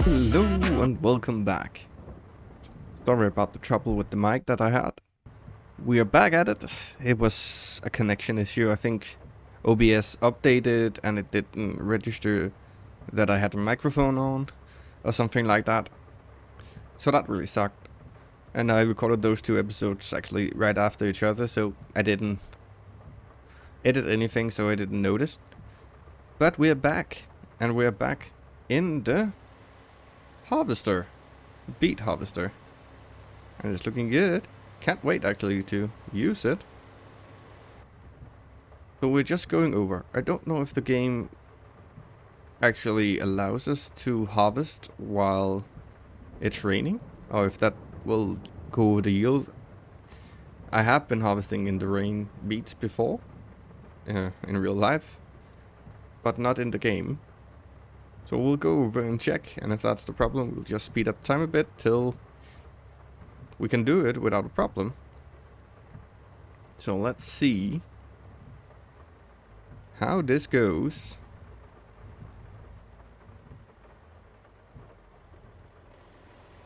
Hello and welcome back. Sorry about the trouble with the mic that I had. We are back at it. It was a connection issue. I think OBS updated and it didn't register that I had a microphone on or something like that. So that really sucked. And I recorded those two episodes actually right after each other, so I didn't edit anything, so I didn't notice. But we're back, and we're back in the harvester, beet harvester. And it's looking good. Can't wait actually to use it. So we're just going over. I don't know if the game actually allows us to harvest while it's raining, or if that will go the yield. I have been harvesting in the rain beets before, in real life, but not in the game. So we'll go over and check, and if that's the problem, we'll just speed up time a bit till we can do it without a problem. So let's see how this goes.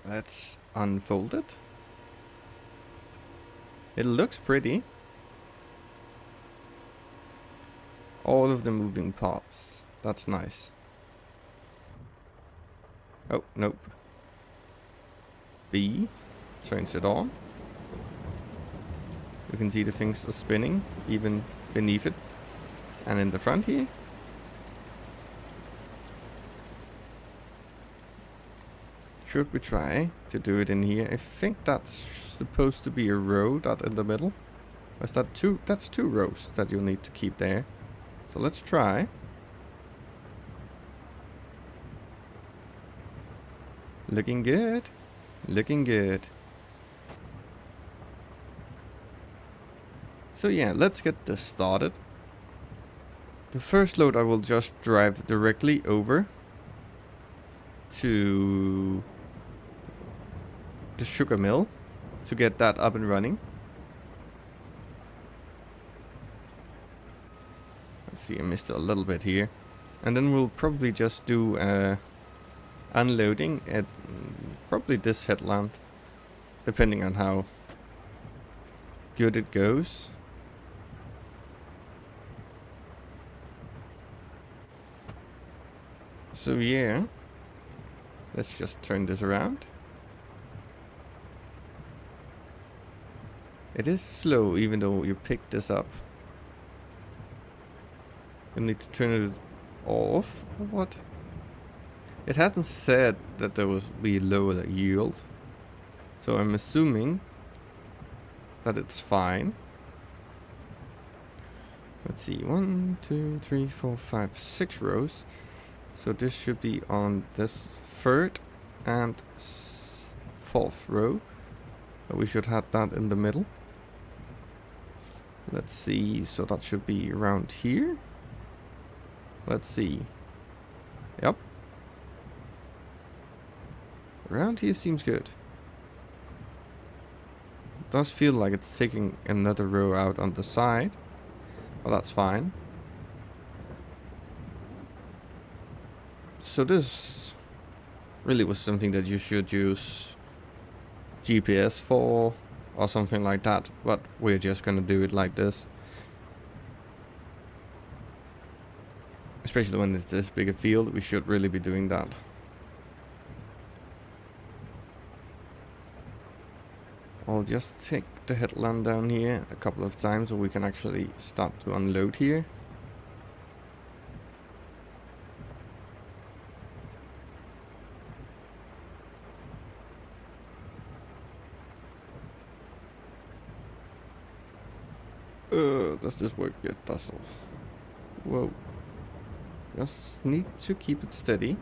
Let's unfold it. It looks pretty. All of the moving parts. That's nice. Oh, nope. B turns it on. You can see the things are spinning, even beneath it. And in the front here. Should we try to do it in here? I think that's supposed to be a row, that in the middle. Or is that two? That's two rows that you'll need to keep there. So let's try. Looking good. Looking good. So yeah, let's get this started. The first load I will just drive directly over to the sugar mill to get that up and running. Let's see, I missed it a little bit here. And then we'll probably just do unloading at probably this headland, depending on how good it goes. So yeah, let's just turn this around. It is slow even though you pick this up. You need to turn it off or what? It hasn't said that there will be lower yield, so I'm assuming that it's fine. Let's see, 1, 2, 3, 4, 5, 6 rows. So this should be on this third and fourth row. We should have that in the middle. Let's see, so that should be around here. Let's see. Yep. Around here seems good. It does feel like it's taking another row out on the side. Well, that's fine. So this really was something that you should use GPS for or something like that, but we're just gonna do it like this. Especially when it's this big a field, we should really be doing that. I'll just take the headland down here a couple of times so we can actually start to unload here. Does this work? Yeah, it does. Whoa. Just need to keep it steady.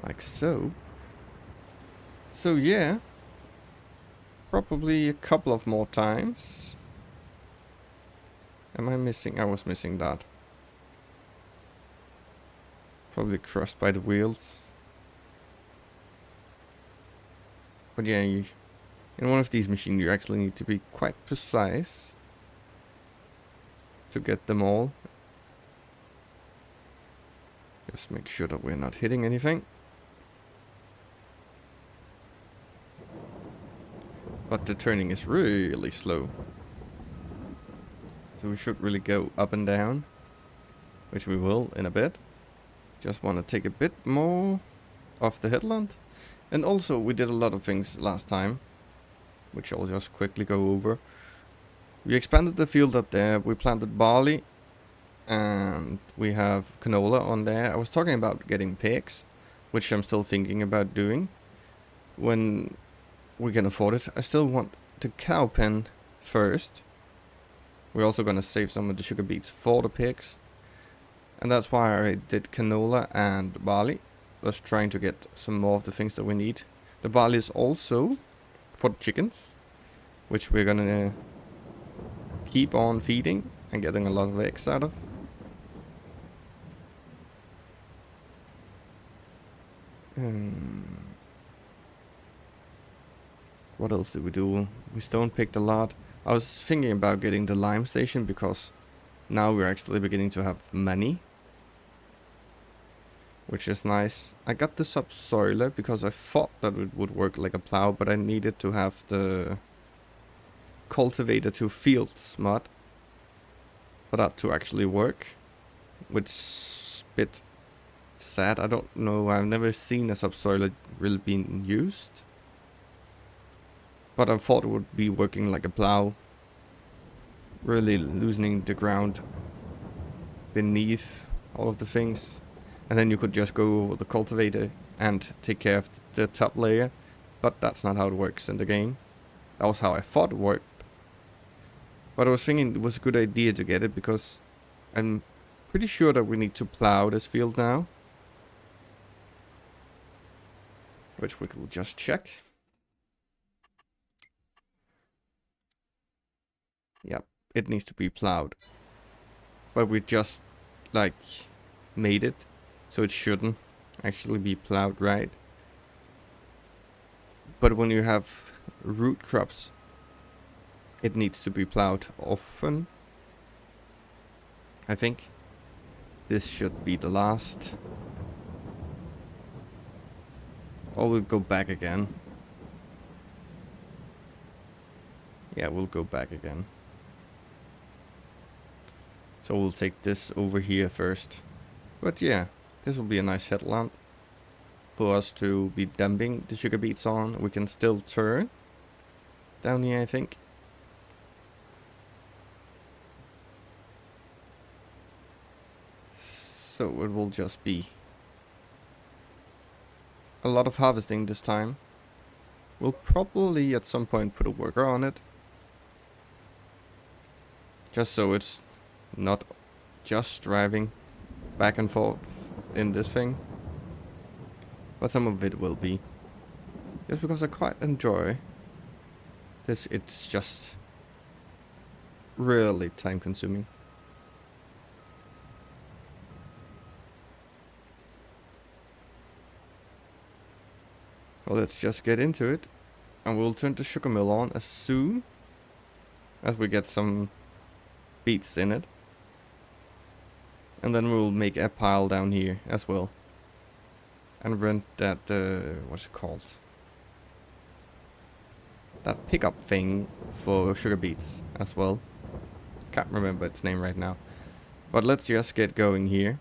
Like so. So yeah. Probably a couple of more times. Am I missing? I was missing that. Probably crushed by the wheels. But yeah, in one of these machines you actually need to be quite precise to get them all Just make sure that we're not hitting anything. But the turning is really slow. So we should really go up and down, which we will in a bit. Just want to take a bit more off the headland. And also we did a lot of things last time, which I'll just quickly go over. We expanded the field up there, we planted barley, and we have canola on there. I was talking about getting pigs, which I'm still thinking about doing when we can afford it. I still want the cow pen first. We're also gonna save some of the sugar beets for the pigs. And that's why I did canola and barley. Just trying to get some more of the things that we need. The barley is also for the chickens, which we're gonna keep on feeding and getting a lot of eggs out of. What else did we do? We stone picked a lot. I was thinking about getting the lime station because now we're actually beginning to have many, which is nice. I got the subsoiler because I thought that it would work like a plow, but I needed to have the cultivator to fields mod for that to actually work, which is a bit sad. I don't know, I've never seen a subsoiler really being used, but I thought it would be working like a plow, really loosening the ground beneath all of the things. And then you could just go over the cultivator and take care of the top layer. But that's not how it works in the game. That was how I thought it worked. But I was thinking it was a good idea to get it because I'm pretty sure that we need to plow this field now. Which we will just check. Yep, it needs to be plowed. But we just, like, made it. So it shouldn't actually be plowed right. But when you have root crops, it needs to be plowed often. I think. This should be the last. Or we'll go back again. Yeah, we'll go back again. So we'll take this over here first. But yeah, this will be a nice headland for us to be dumping the sugar beets on. We can still turn down here, I think. So it will just be a lot of harvesting this time. We'll probably at some point put a worker on it. Just so it's not just driving back and forth in this thing. But some of it will be. Just because I quite enjoy this, it's just really time consuming. Well, let's just get into it. And we'll turn the sugar mill on as soon as we get some beets in it. And then we'll make a pile down here as well. And rent that, what's it called? That pickup thing for sugar beets as well. Can't remember its name right now. But let's just get going here.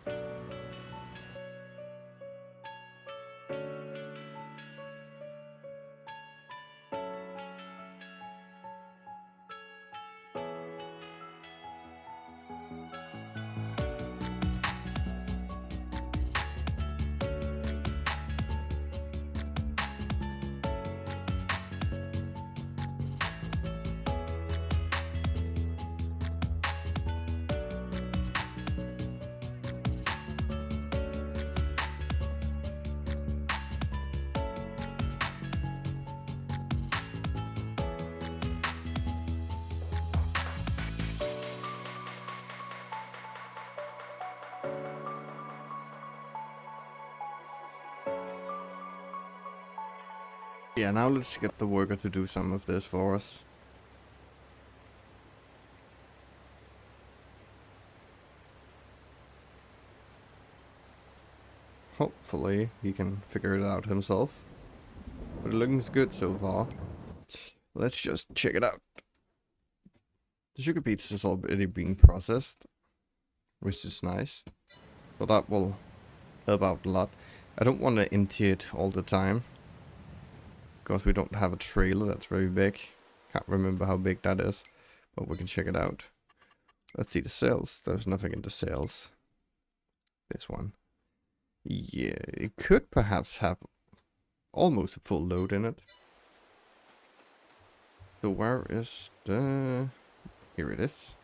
Yeah, now let's get the worker to do some of this for us. Hopefully he can figure it out himself. But it looks good so far. Let's just check it out. The sugar beets is already being processed, which is nice. So that will help out a lot. I don't want to empty it all the time, because we don't have a trailer that's very big. Can't remember how big that is, but we can check it out. Let's see the sales. There's nothing in the sales. This one. Yeah, it could perhaps have almost a full load in it. So where is the... Here it is.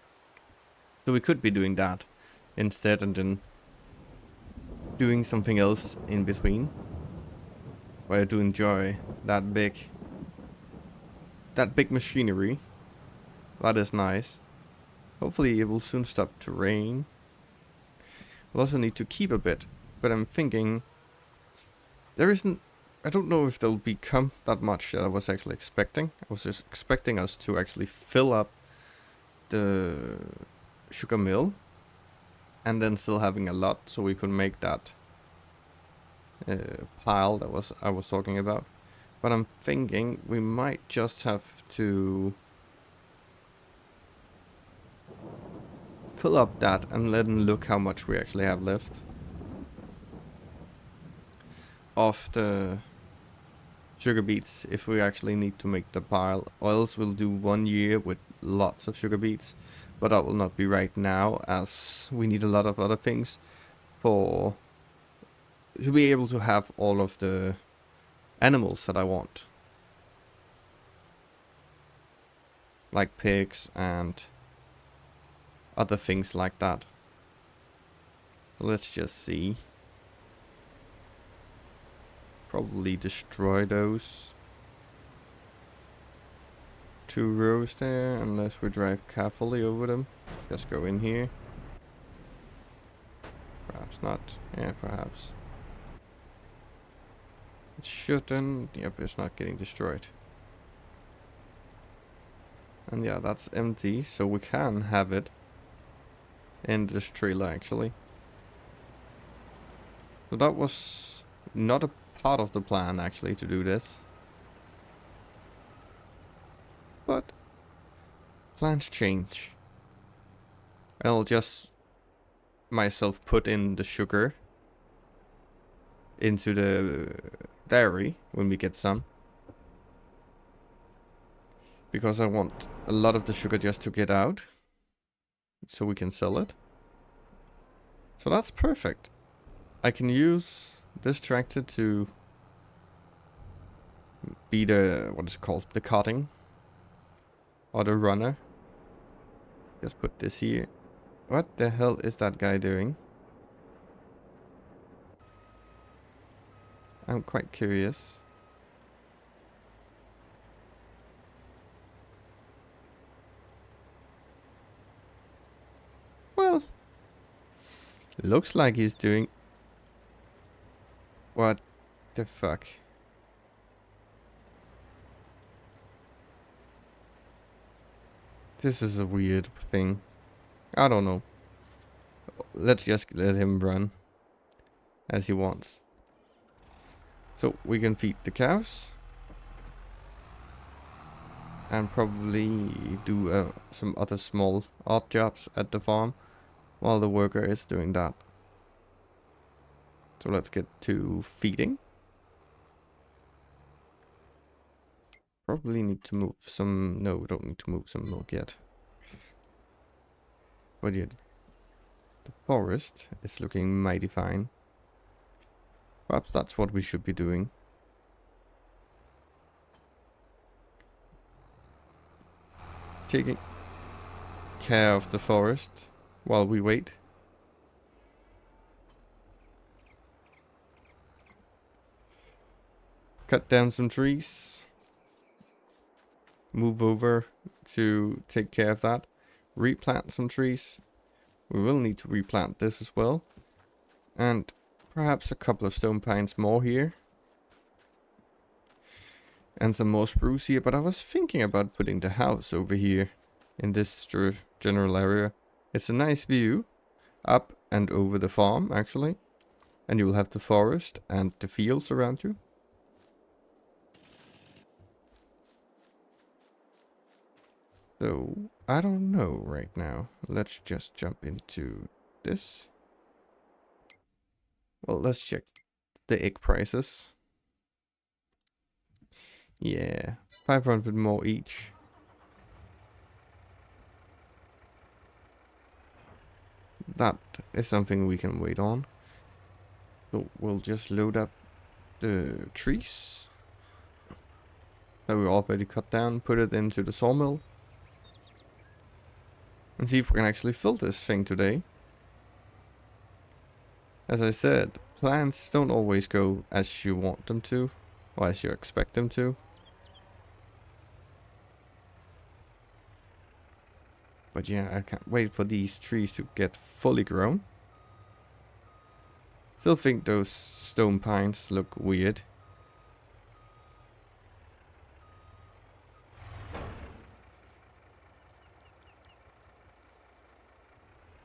So we could be doing that instead and then doing something else in between. But I do enjoy that big machinery. That is nice. Hopefully it will soon stop to rain. We'll also need to keep a bit, but I'm thinking there isn't... I don't know if there'll become that much that I was actually expecting. I was just expecting us to actually fill up the sugar mill and then still having a lot so we could make that pile that I was talking about. But I'm thinking we might just have to fill up that and then look how much we actually have left of the sugar beets if we actually need to make the pile, or else we'll do 1 year with lots of sugar beets, but that will not be right now as we need a lot of other things to be able to have all of the animals that I want, like pigs and other things like that. So let's just see. Probably destroy those 2 rows there, unless we drive carefully over them. Just go in here. Perhaps not. Yeah, perhaps. It shouldn't. Yep, it's not getting destroyed. And yeah, that's empty, so we can have it in this trailer actually. So that was not a part of the plan actually to do this. But plans change. I'll just myself put in the sugar into the dairy when we get some. Because I want a lot of the sugar just to get out. So we can sell it. So that's perfect. I can use this tractor to be the, what is it called? The cutting. Or the runner. Just put this here. What the hell is that guy doing? I'm quite curious. Well, looks like he's doing... What the fuck? This is a weird thing. I don't know. Let's just let him run as he wants. So we can feed the cows. And probably do some other small odd jobs at the farm while the worker is doing that. So let's get to feeding. Probably need to move some... No, we don't need to move some milk yet. But yeah, the forest is looking mighty fine. Perhaps that's what we should be doing. Taking care of the forest while we wait. Cut down some trees. Move over to take care of that. Replant some trees. We will need to replant this as well. And perhaps a couple of stone pines more here. And some more spruce here. But I was thinking about putting the house over here in this general area. It's a nice view up and over the farm actually. And you will have the forest and the fields around you. So, I don't know right now. Let's just jump into this. Well, let's check the egg prices. Yeah, 500 more each. That is something we can wait on. So we'll just load up the trees that we already cut down, put it into the sawmill, and see if we can actually fill this thing today. As I said, plans don't always go as you want them to, or as you expect them to. But yeah, I can't wait for these trees to get fully grown. Still think those stone pines look weird.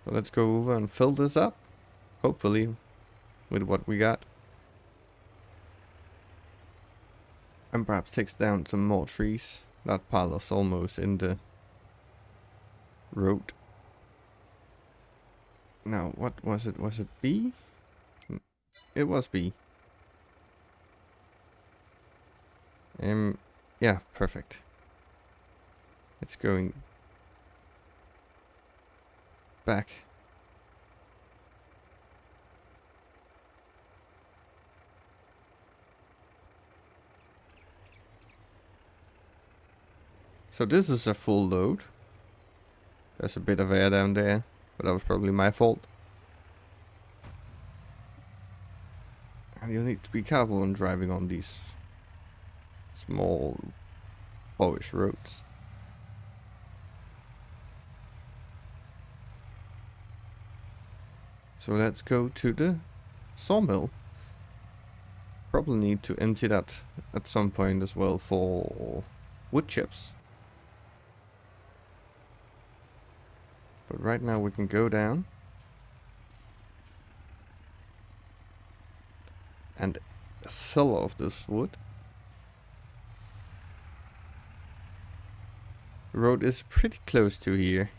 So let's go over and fill this up. Hopefully, with what we got. And perhaps takes down some more trees. That pile is almost in the road. Now, what was it? Was it B? It was B. Yeah, perfect. It's going back. So this is a full load. There's a bit of air down there, but that was probably my fault. And you need to be careful when driving on these small forest roads. So let's go to the sawmill. Probably need to empty that at some point as well for wood chips. But right now we can go down and sell off this wood. The road is pretty close to here.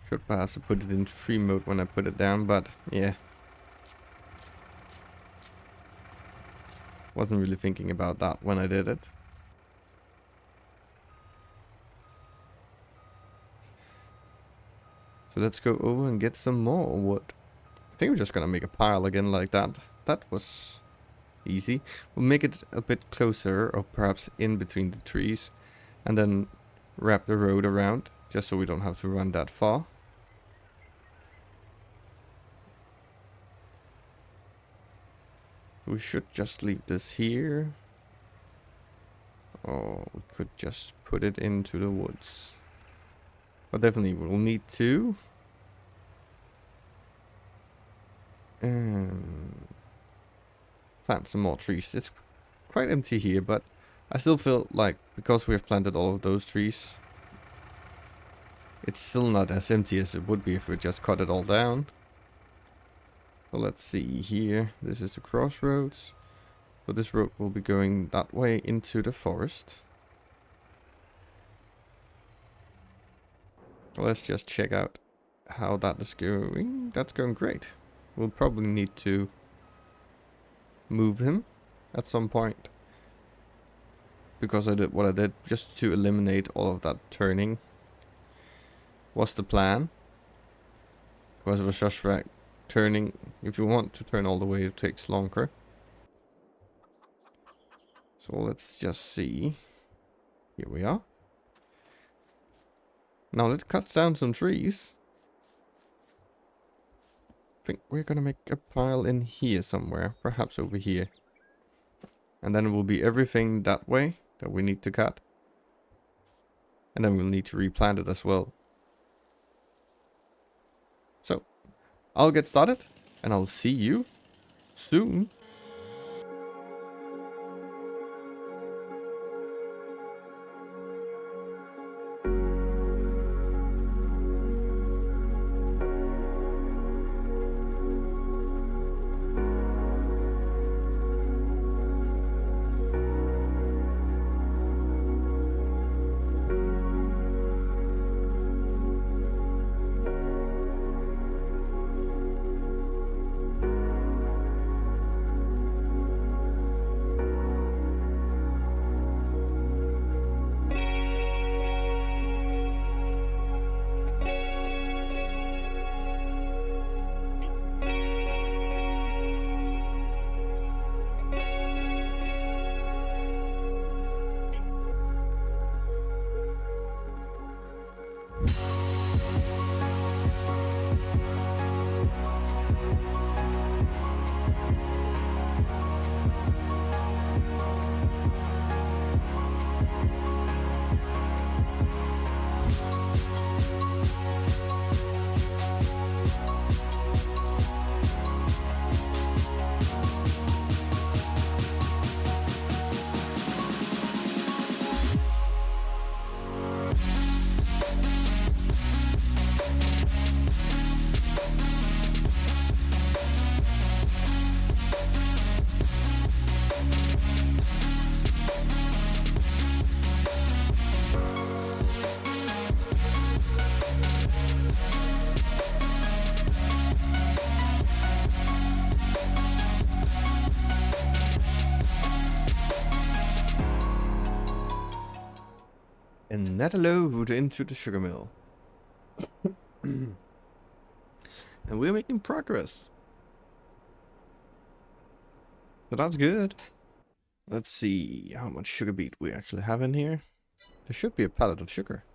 Should perhaps have put it into free mode when I put it down, but yeah. Wasn't really thinking about that when I did it. So let's go over and get some more wood. I think we're just gonna make a pile again like that. That was easy. We'll make it a bit closer, or perhaps in between the trees, and then wrap the road around, just so we don't have to run that far. We should just leave this here. Or we could just put it into the woods. But definitely we'll need to plant some more trees. It's quite empty here, but I still feel like because we have planted all of those trees, it's still not as empty as it would be if we just cut it all down. So let's see here. This is the crossroads. So this road will be going that way into the forest. Let's just check out how that is going. That's going great. We'll probably need to move him at some point. Because I did what I did just to eliminate all of that turning. Was the plan. Because of a just right turning. If you want to turn all the way, it takes longer. So let's just see. Here we are. Now let's cut down some trees. I think we're gonna make a pile in here somewhere. Perhaps over here. And then it will be everything that way that we need to cut. And then we'll need to replant it as well. So, I'll get started. And I'll see you soon. Net a load into the sugar mill. And we're making progress. So that's good. Let's see how much sugar beet we actually have in here. There should be a pallet of sugar.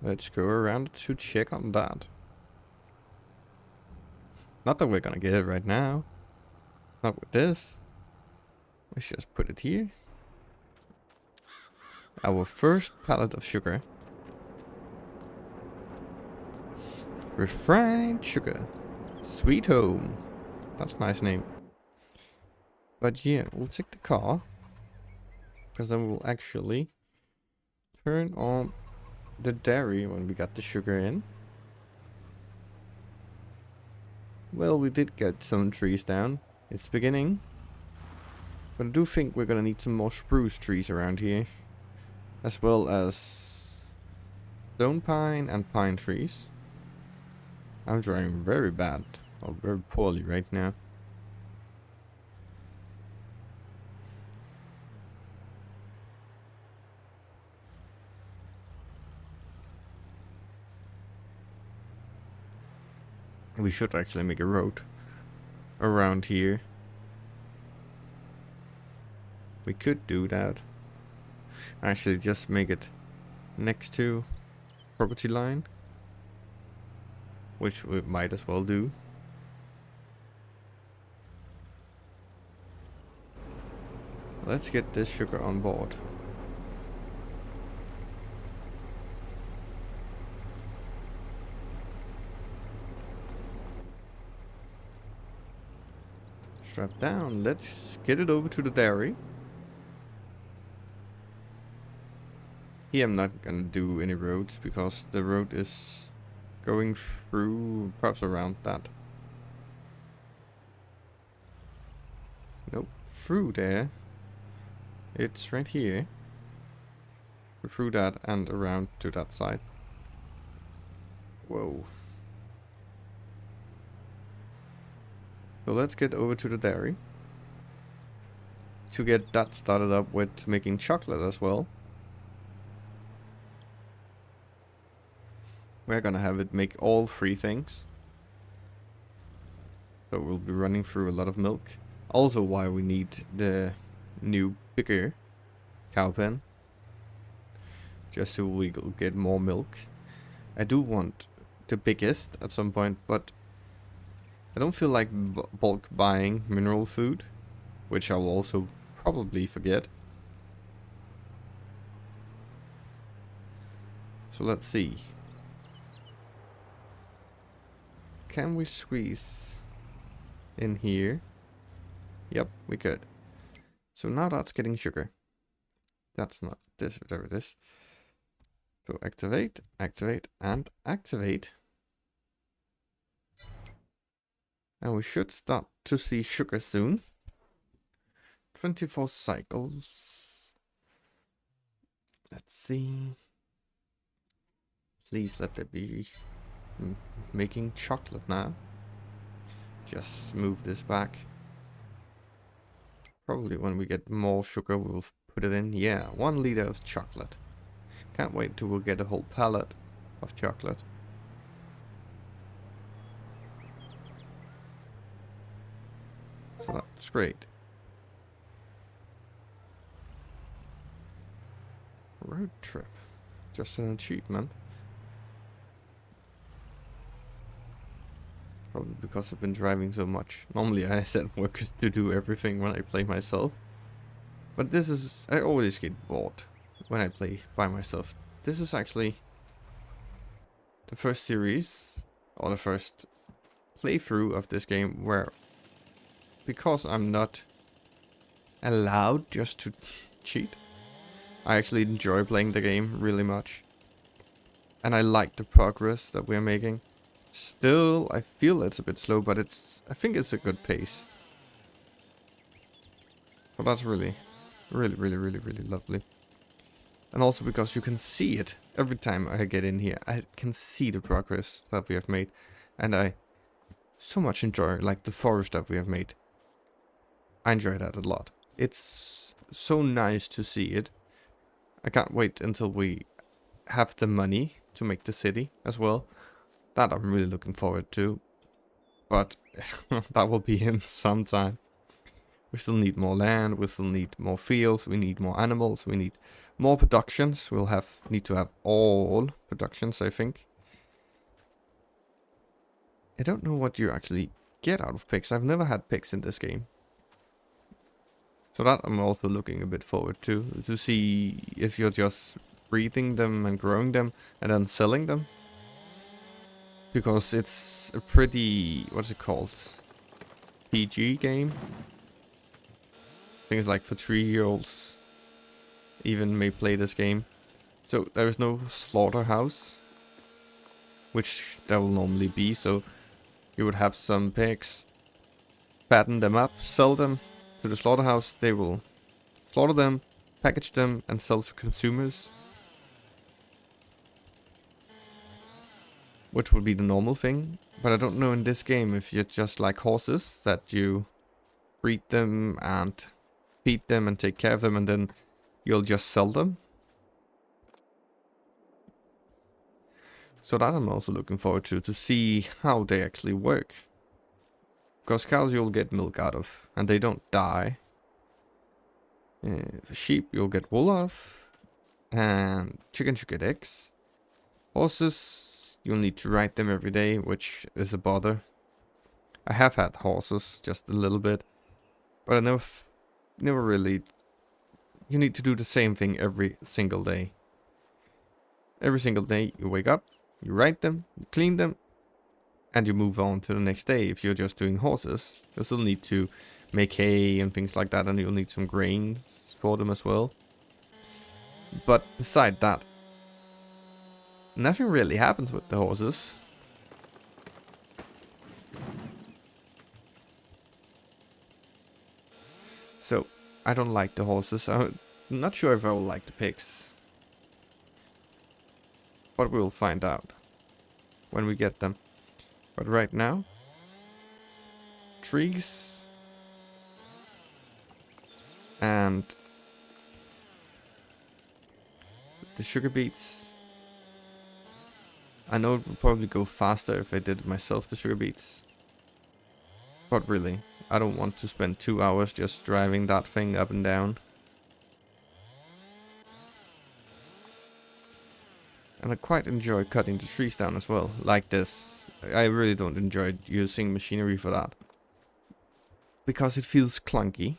Let's go around to check on that. Not that we're gonna get it right now. Not with this. Let's just put it here. Our first pallet of sugar. Refined sugar. Sweet home. That's a nice name. But yeah, we'll take the car. Because then we'll actually turn on the dairy when we got the sugar in. Well, we did get some trees down. It's beginning. But I do think we're gonna need some more spruce trees around here. As well as stone pine and pine trees. I'm driving very bad. Or very poorly right now. We should actually make a road around here. We could do that. Actually, just make it next to property line. Which we might as well do. Let's get this sugar on board. Strap down. Let's get it over to the dairy. Here I'm not gonna do any roads because the road is going through, perhaps around that. Nope, through there. It's right here. Through that and around to that side. Whoa. So let's get over to the dairy. To get that started up with making chocolate as well. We're gonna have it make all three things. So we'll be running through a lot of milk. Also why we need the new bigger cow pen. Just so we will get more milk. I do want the biggest at some point, but I don't feel like bulk buying mineral food, which I will also probably forget. So let's see. Can we squeeze in here? Yep, we could. So now that's getting sugar. That's not this, whatever it is. So activate, activate, and activate. And we should start to see sugar soon. 24 cycles. Let's see. Please let there be making chocolate now. Just move this back. Probably when we get more sugar we'll put it in. Yeah, 1 liter of chocolate. Can't wait till we'll get a whole pallet of chocolate. So that's great. Road trip. Just an achievement. Probably because I've been driving so much. Normally I set workers to do everything when I play myself. But this is... I always get bored when I play by myself. This is actually the first series, or the first playthrough of this game where, because I'm not allowed just to cheat, I actually enjoy playing the game really much. And I like the progress that we're making. Still, I feel it's a bit slow, but I think it's a good pace. So that's really lovely. And also because you can see it every time I get in here. I can see the progress that we have made. And I so much enjoy, like, the forest that we have made. I enjoy that a lot. It's so nice to see it. I can't wait until we have the money to make the city as well. That I'm really looking forward to. But that will be in some time. We still need more land, we still need more fields, we need more animals, we need more productions. We'll need to have all productions, I think. I don't know what you actually get out of pigs. I've never had pigs in this game. So that I'm also looking a bit forward to see if you're just breeding them and growing them and then selling them. Because it's a pretty, what's it called? PG game. Things like for 3-year-olds even may play this game. So there is no slaughterhouse, which there will normally be. So you would have some pigs, fatten them up, sell them to the slaughterhouse. They will slaughter them, package them, and sell to consumers, which would be the normal thing. But I don't know in this game if you're just like horses, that you breed them and feed them and take care of them, and then you'll just sell them. So that I'm also looking forward to see how they actually work. Because cows you'll get milk out of, and they don't die. Sheep you'll get wool off, and chickens you get eggs. Horses, you'll need to ride them every day, which is a bother. I have had horses just a little bit, but I never really. You need to do the same thing every single day. Every single day you wake up, you ride them, you clean them, and you move on to the next day. If you're just doing horses, you'll still need to make hay and things like that, and you'll need some grains for them as well. But beside that, nothing really happens with the horses. So, I don't like the horses. I'm not sure if I will like the pigs. But we'll find out when we get them. But right now, trees and the sugar beets. I know it would probably go faster if I did it myself, the sugar beets. But really, I don't want to spend 2 hours just driving that thing up and down. And I quite enjoy cutting the trees down as well, like this. I really don't enjoy using machinery for that, because it feels clunky.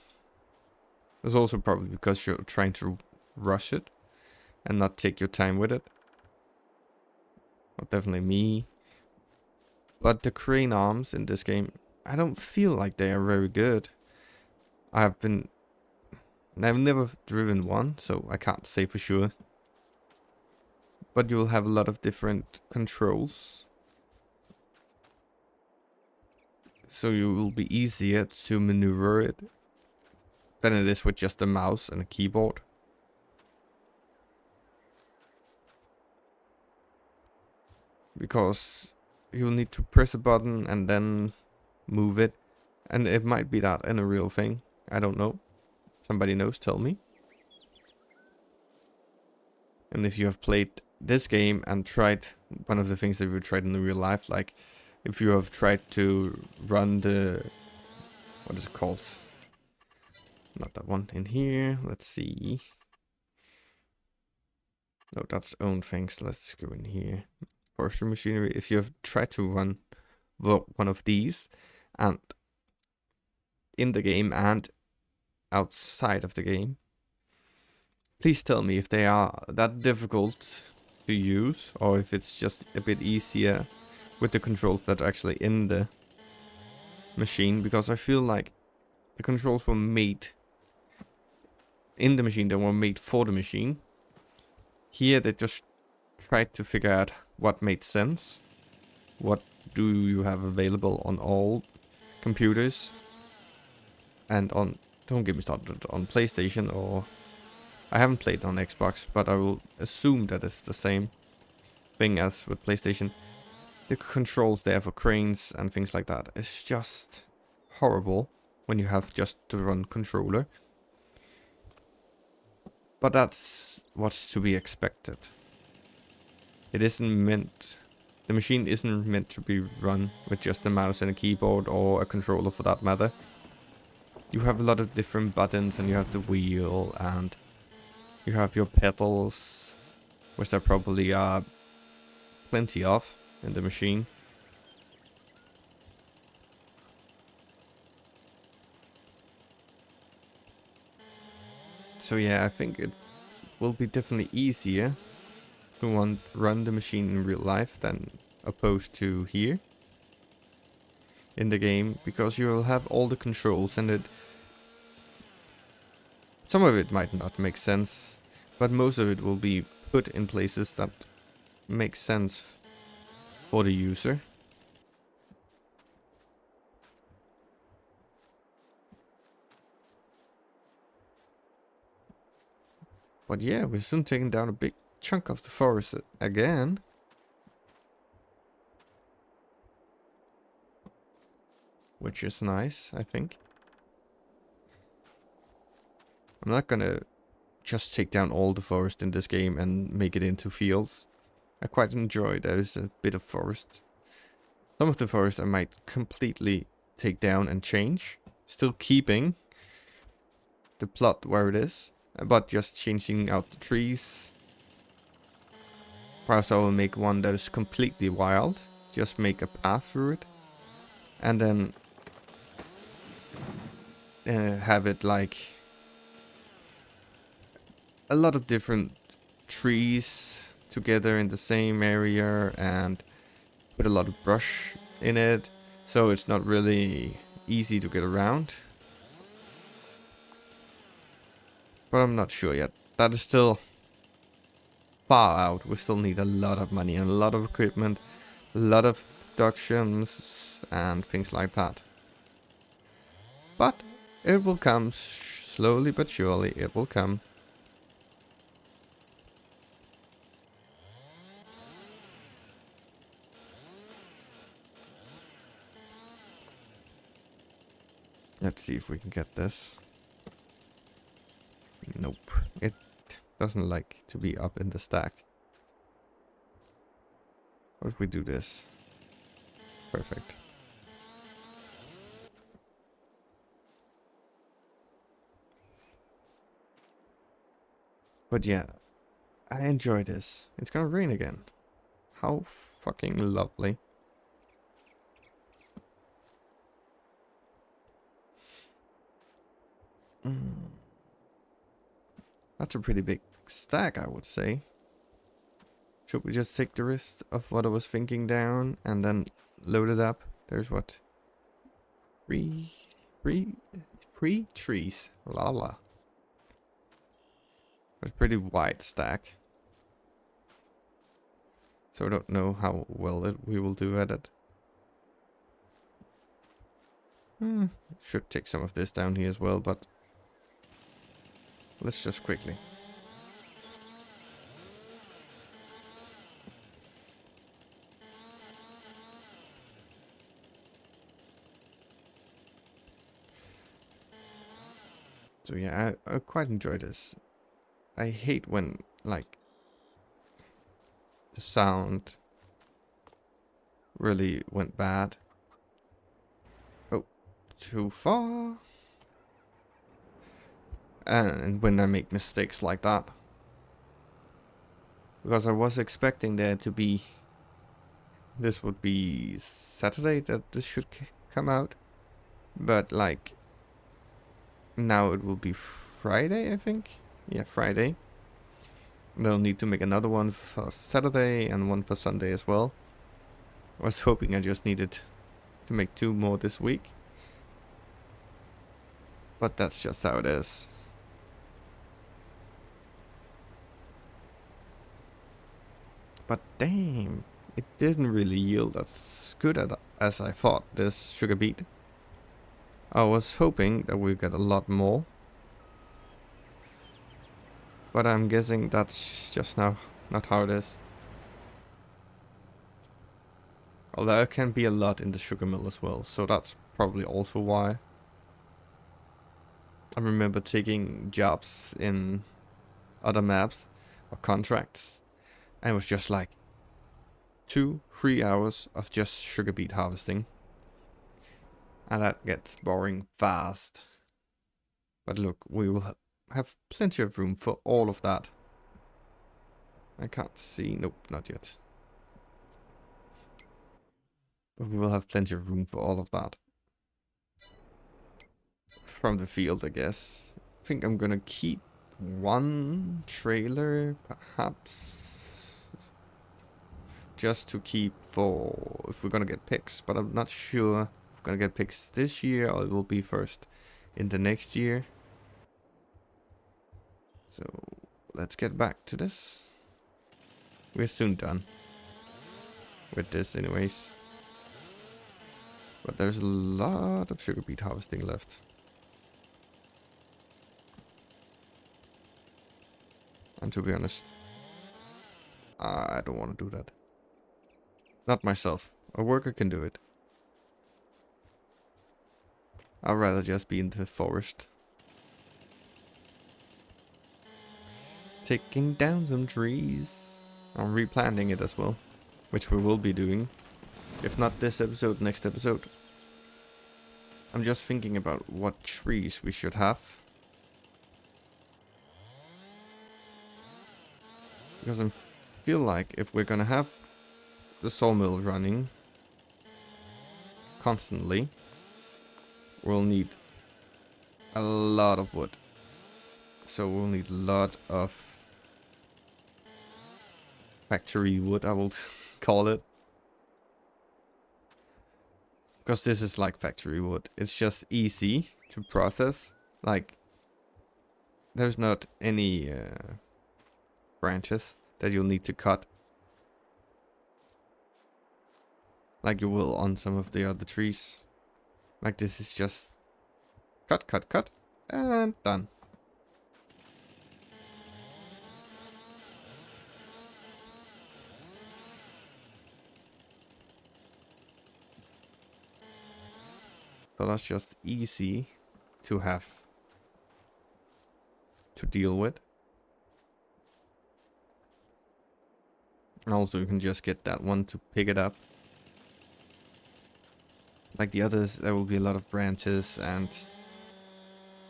It's also probably because you're trying to rush it and not take your time with it. Well, definitely me. But the crane arms in this game, I don't feel like they are very good. I've never driven one, so I can't say for sure. But you'll have a lot of different controls. So you will be easier to maneuver it than it is with just a mouse and a keyboard. Because you'll need to press a button and then move it. And it might be that in a real thing. I don't know. Somebody knows, tell me. And if you have played this game and tried one of the things that we tried in the real life, like if you have tried to run the, what is it called? Not that one. In here, let's see. No, that's own things. Let's go in here. Forestry machinery. If you have tried to run one of these, and in the game and outside of the game, please tell me if they are that difficult to use, or if it's just a bit easier with the controls that are actually in the machine, because I feel like the controls were made in the machine, they were made for the machine. Here they just tried to figure out what made sense. What do you have available on all computers? And on, don't get me started on PlayStation, or I haven't played on Xbox, but I will assume that it's the same thing as with PlayStation. The controls there for cranes and things like that is just horrible when you have just to run controller. But that's what's to be expected. It isn't meant... The machine isn't meant to be run with just a mouse and a keyboard, or a controller for that matter. You have a lot of different buttons, and you have the wheel, and you have your pedals, which there probably are plenty of in the machine. So yeah, I think it will be definitely easier to run the machine in real life than opposed to here in the game, because you will have all the controls, and some of it might not make sense, but most of it will be put in places that make sense for the user. But yeah, we're soon taking down a big chunk of the forest again. Which is nice, I think. I'm not gonna just take down all the forest in this game and make it into fields. I quite enjoy there's a bit of forest. Some of the forest I might completely take down and change. Still keeping the plot where it is, but just changing out the trees. Perhaps I will make one that is completely wild. Just make a path through it. And then have it like a lot of different trees together in the same area, and put a lot of brush in it, so it's not really easy to get around. But I'm not sure yet. That is still far out. We still need a lot of money and a lot of equipment, a lot of productions and things like that. But it will come slowly but surely. It will come. Let's see if we can get this. Nope. It doesn't like to be up in the stack. What if we do this? Perfect. But yeah, I enjoy this. It's gonna rain again. How fucking lovely. That's a pretty big stack, I would say. Should we just take the rest of what I was thinking down and then load it up? There's what? Three trees. La la. It's a pretty wide stack. So I don't know how well we will do at it. Should take some of this down here as well, but let's just quickly. So yeah, I quite enjoy this. I hate when, like, the sound really went bad. Oh, too far. And when I make mistakes like that. Because I was expecting there to be... This would be Saturday that this should come out. But, like... Now it will be Friday, I think. Yeah, Friday. They'll need to make another one for Saturday and one for Sunday as well. I was hoping I just needed to make 2 more this week. But that's just how it is. But damn, it didn't really yield as good as I thought, this sugar beet. I was hoping that we'd get a lot more. But I'm guessing that's just now not how it is. Although there can be a lot in the sugar mill as well, so that's probably also why. I remember taking jobs in other maps or contracts. And it was just like 2-3 hours of just sugar beet harvesting. And that gets boring fast. But look, we will have plenty of room for all of that. I can't see. Nope, not yet. But we will have plenty of room for all of that. From the field, I guess. I think I'm gonna keep one trailer, perhaps. Just to keep for if we're gonna get picks. But I'm not sure if we're gonna get picks this year or it will be first in the next year. So let's get back to this. We're soon done with this anyways. But there's a lot of sugar beet harvesting left. And to be honest, I don't want to do that. Not myself. A worker can do it. I'd rather just be in the forest. Taking down some trees. I'm replanting it as well. Which we will be doing. If not this episode, next episode. I'm just thinking about what trees we should have. Because I feel like if we're gonna have the sawmill running constantly, we'll need a lot of wood. So we'll need a lot of factory wood, I will call it. Because this is like factory wood. It's just easy to process. Like, there's not any branches that you'll need to cut. Like you will on some of the other trees. Like this is just cut, cut, cut, and done. So that's just easy to have to deal with. And also you can just get that one to pick it up. Like the others, there will be a lot of branches and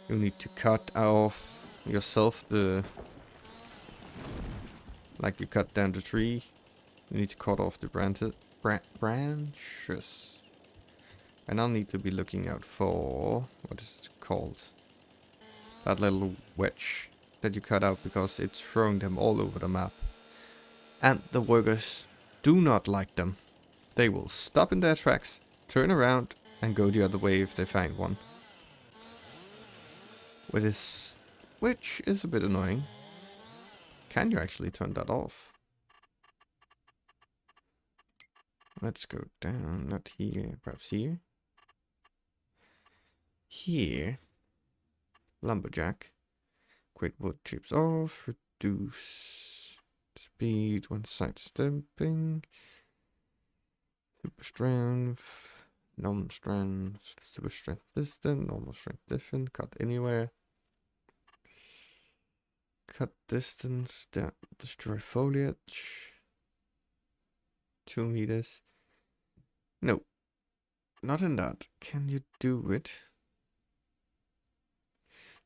you need to cut off yourself the... Like you cut down the tree, you need to cut off the branches. And I'll need to be looking out for... What is it called? That little wedge that you cut out because it's throwing them all over the map. And the workers do not like them. They will stop in their tracks, turn around and go the other way if they find one. Which is a bit annoying. Can you actually turn that off? Let's go down, not here, perhaps here. Here. Lumberjack. Quit wood chips off, reduce speed when sidestepping. Super strength, normal strength, super strength distant, normal strength different, cut anywhere. Cut distance, destroy foliage. 2 meters. No, not in that. Can you do it?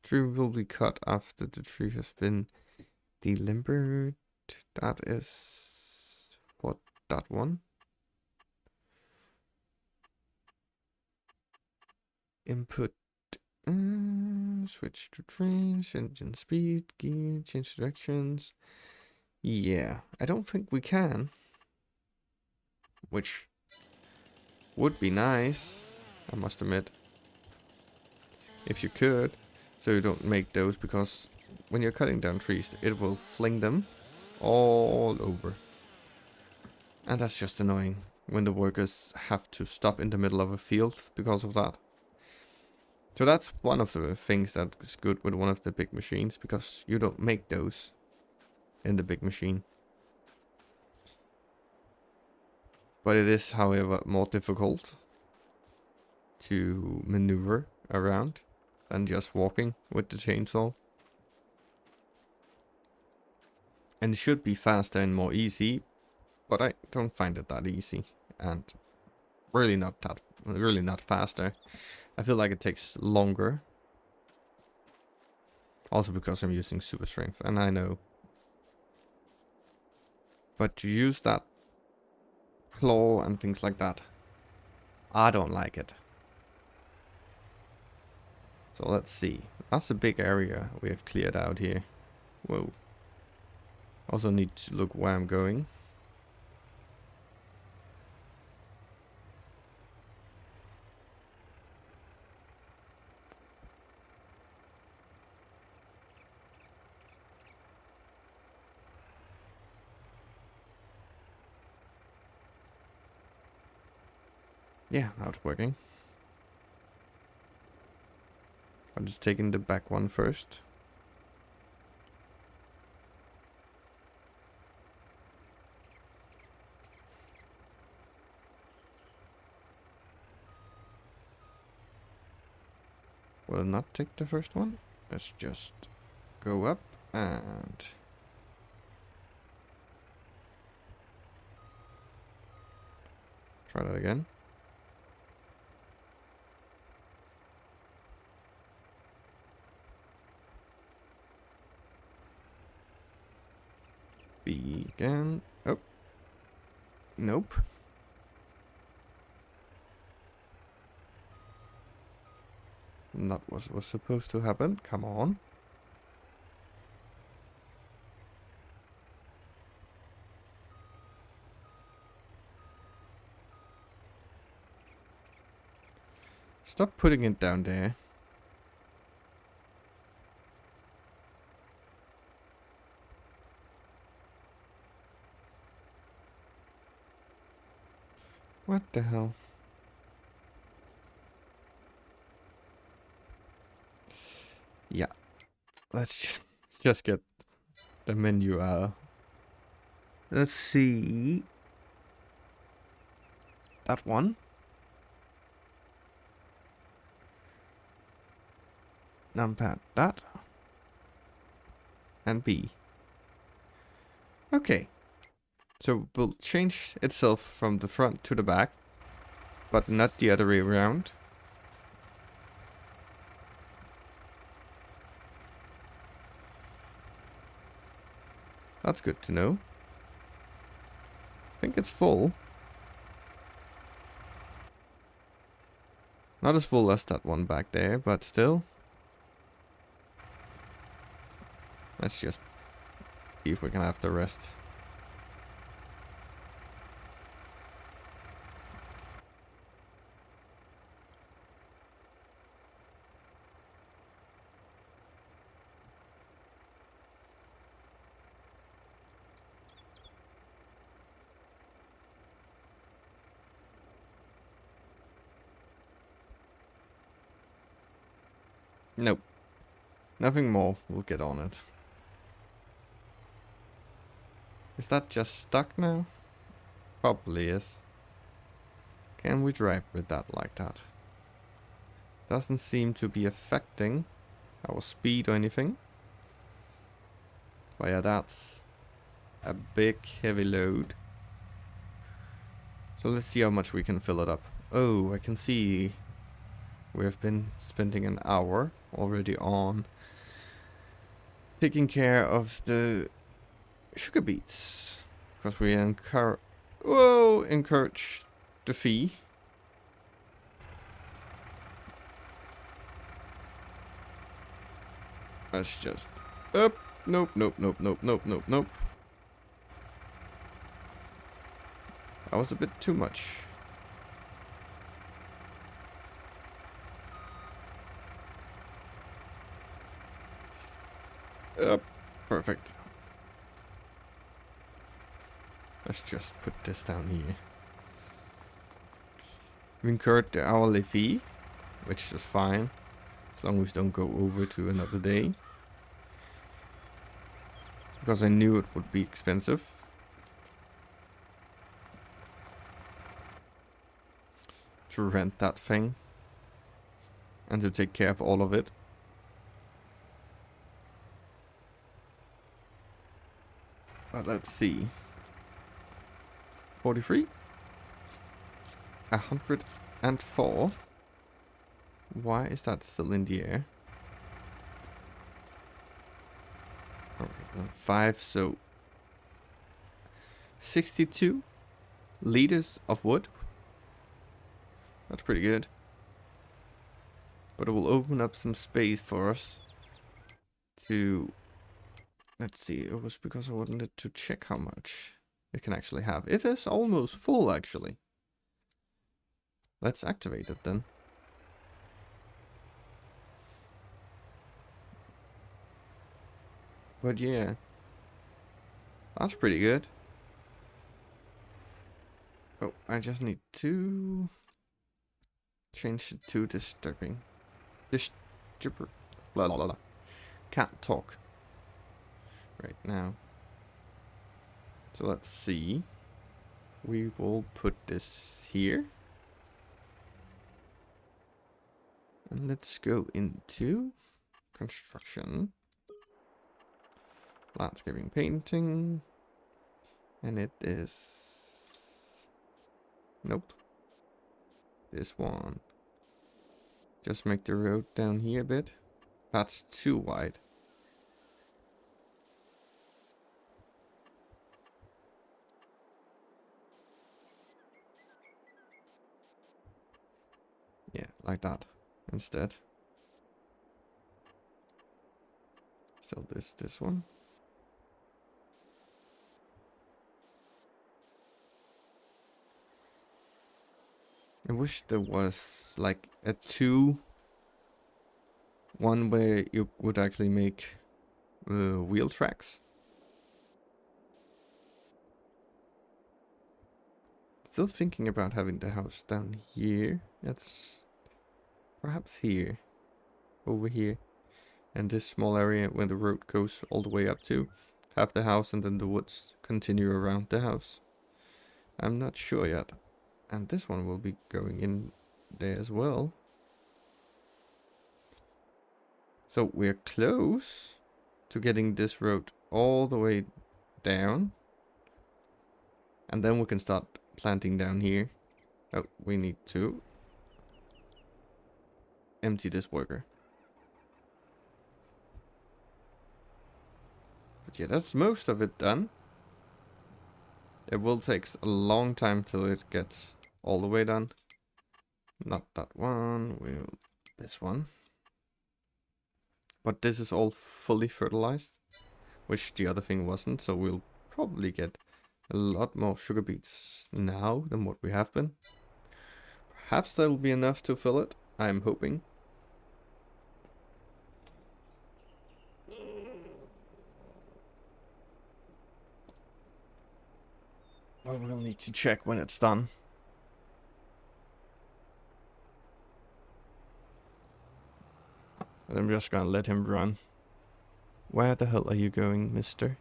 Tree will be cut after the tree has been delimbered. That is what, that one? Input, switch to trains, engine speed, gear, change directions. Yeah, I don't think we can. Which would be nice, I must admit. If you could. So you don't make those, because when you're cutting down trees, it will fling them all over. And that's just annoying when the workers have to stop in the middle of a field because of that. So that's one of the things that is good with one of the big machines, because you don't make those in the big machine. But it is, however, more difficult to maneuver around than just walking with the chainsaw. And it should be faster and more easy, but I don't find it that easy. And really not faster. I feel like it takes longer. Also because I'm using super strength, and I know. But to use that claw and things like that, I don't like it. So let's see. That's a big area we have cleared out here. Whoa. Also need to look where I'm going. Yeah, now it's working. I'm just taking the back one first. Will not take the first one. Let's just go up and try that again. B again. Oh. Nope. Not what was supposed to happen. Come on. Stop putting it down there. What the hell? Yeah. Let's just get the menu out. Let's see. That one. Numpad that. And B. Okay. So we'll change itself from the front to the back, but not the other way around. That's good to know. I think it's full. Not as full as that one back there, but still. Let's just see if we can have the rest. Nope. Nothing more. We'll get on it. Is that just stuck now? Probably is. Can we drive with that like that? Doesn't seem to be affecting our speed or anything. But yeah, that's a big heavy load. So let's see how much we can fill it up. Oh, I can see we have been spending an hour already on taking care of the sugar beets. Because we encourage the fee. Let's just up. Nope, nope, nope, nope, nope, nope, nope. That was a bit too much. Up. Perfect. Let's just put this down here. We incurred the hourly fee, which is fine, as long as we don't go over to another day. Because I knew it would be expensive. To rent that thing. And to take care of all of it. But let's see. 43. 104. Why is that still in the air? Alright, 5, so 62 liters of wood. That's pretty good. But it will open up some space for us to... Let's see, it was because I wanted to check how much it can actually have. It is almost full, actually. Let's activate it then. But yeah, that's pretty good. Oh, I just need to change it to disturbing. Disturber. La la la. Can't talk right now. So let's see. We will put this here. And let's go into construction. Landscaping painting. And it is... Nope. This one. Just make the road down here a bit. That's too wide. Yeah, like that instead. Still this one. I wish there was like a one where you would actually make wheel tracks. Still thinking about having the house down here. That's perhaps here, over here, and this small area where the road goes all the way up to. Have the house and then the woods continue around the house. I'm not sure yet. And this one will be going in there as well. So we're close to getting this road all the way down. And then we can start planting down here. Oh, we need to empty this worker. But yeah, that's most of it done. It will take a long time till it gets all the way done. Not that one, this one. But this is all fully fertilized, which the other thing wasn't, so we'll probably get a lot more sugar beets now than what we have been. Perhaps that'll be enough to fill it, I'm hoping. Well, we'll need to check when it's done. And I'm just gonna let him run. Where the hell are you going, mister?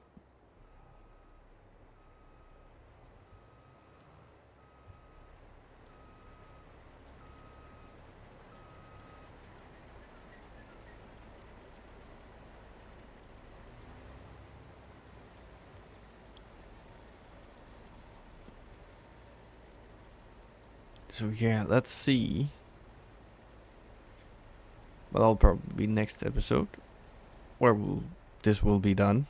So yeah, let's see. But I'll probably be next episode where this will be done.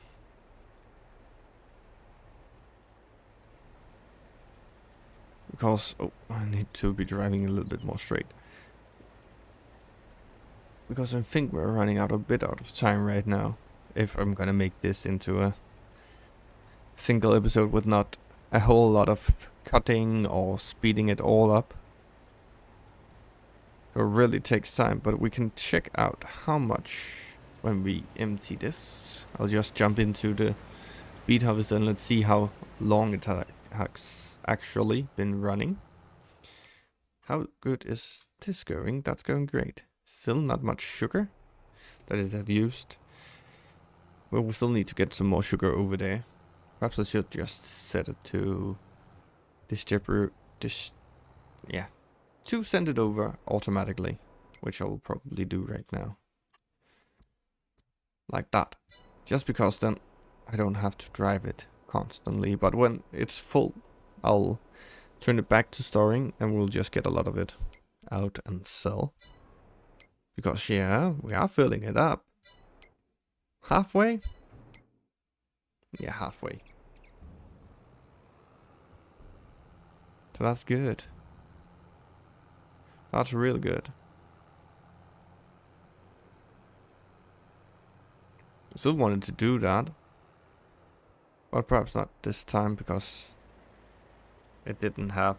Because, oh, I need to be driving a little bit more straight. Because I think we're running out of time right now. If I'm gonna make this into a single episode with not a whole lot of cutting or speeding it all up. It really takes time, but we can check out how much when we empty this. I'll just jump into the beet harvester and let's see how long it has actually been running. How good is this going? That's going great. Still not much sugar that it have used. Well, we still need to get some more sugar over there. Perhaps I should just set it to yeah, to send it over automatically, which I will probably do right now. Like that. Just because then I don't have to drive it constantly, but when it's full, I'll turn it back to storing and we'll just get a lot of it out and sell. Because yeah, we are filling it up. Halfway? Yeah, halfway. So that's good. That's really good. I still wanted to do that. But perhaps not this time because it didn't have...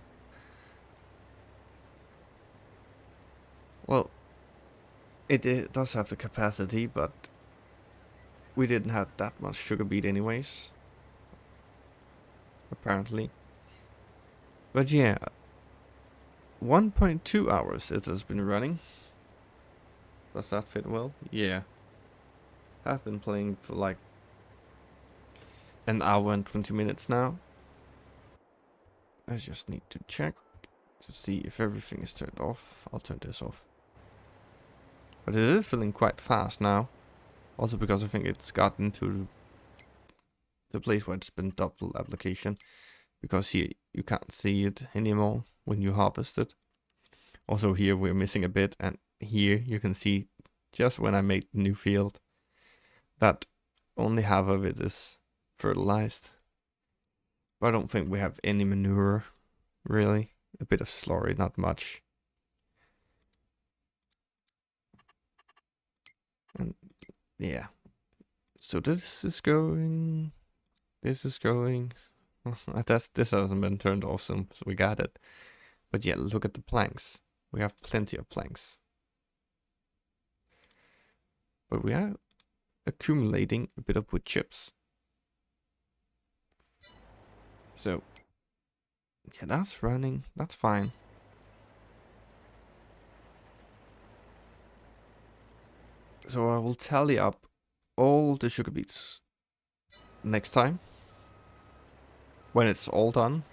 Well, it does have the capacity, but we didn't have that much sugar beet anyways. Apparently. But yeah, 1.2 hours it has been running. Does that fit well? Yeah. I've been playing for like an hour and 20 minutes now. I just need to check to see if everything is turned off. I'll turn this off. But it is filling quite fast now. Also because I think it's gotten to the place where it's been double application. Because here you can't see it anymore when you harvest it. Also here we're missing a bit, and here you can see just when I made the new field that only half of it is fertilized. But I don't think we have any manure, really. A bit of slurry, not much. And yeah. So this is going. This is going. This hasn't been turned off since we got it. But yeah, look at the planks. We have plenty of planks. But we are accumulating a bit of wood chips. So yeah, that's running. That's fine. So I will tally up all the sugar beets next time. When it's all done,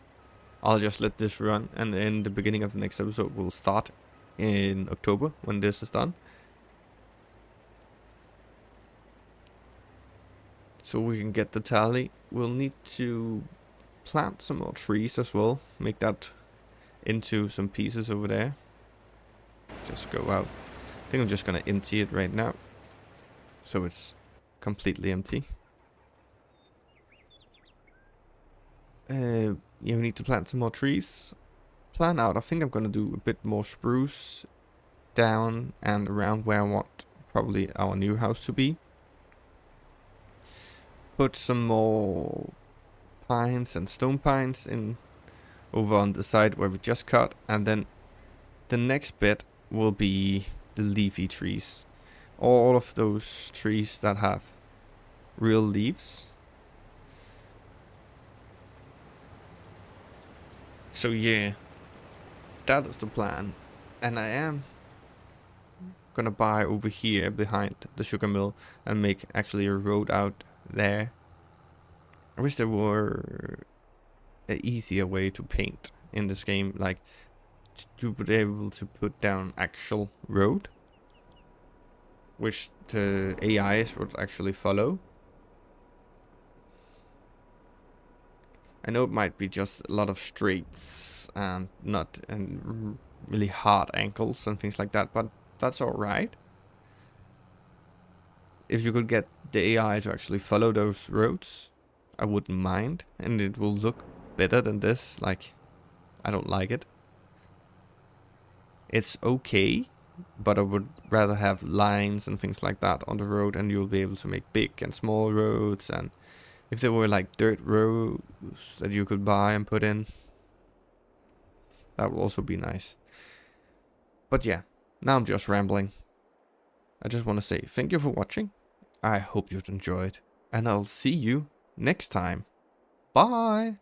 I'll just let this run, and in the beginning of the next episode we'll start in October when this is done. So we can get the tally. We'll need to plant some more trees as well. Make that into some pieces over there. Just go out. I think I'm just gonna empty it right now. So it's completely empty. You need to plant some more trees. Plan out. I think I'm gonna do a bit more spruce down and around where I want probably our new house to be. Put some more pines and stone pines in over on the side where we just cut, and then the next bit will be the leafy trees. All of those trees that have real leaves. So yeah, that is the plan. And I am gonna buy over here behind the sugar mill and make actually a road out there. I wish there were an easier way to paint in this game, like to be able to put down actual road, which the AIs would actually follow. I know it might be just a lot of straights and not and really hard angles and things like that, but that's alright. If you could get the AI to actually follow those roads, I wouldn't mind, and it will look better than this. Like, I don't like it. It's okay, but I would rather have lines and things like that on the road, and you'll be able to make big and small roads, and if there were like dirt roads that you could buy and put in, that would also be nice. But yeah, now I'm just rambling. I just want to say thank you for watching. I hope you enjoyed, and I'll see you next time. Bye!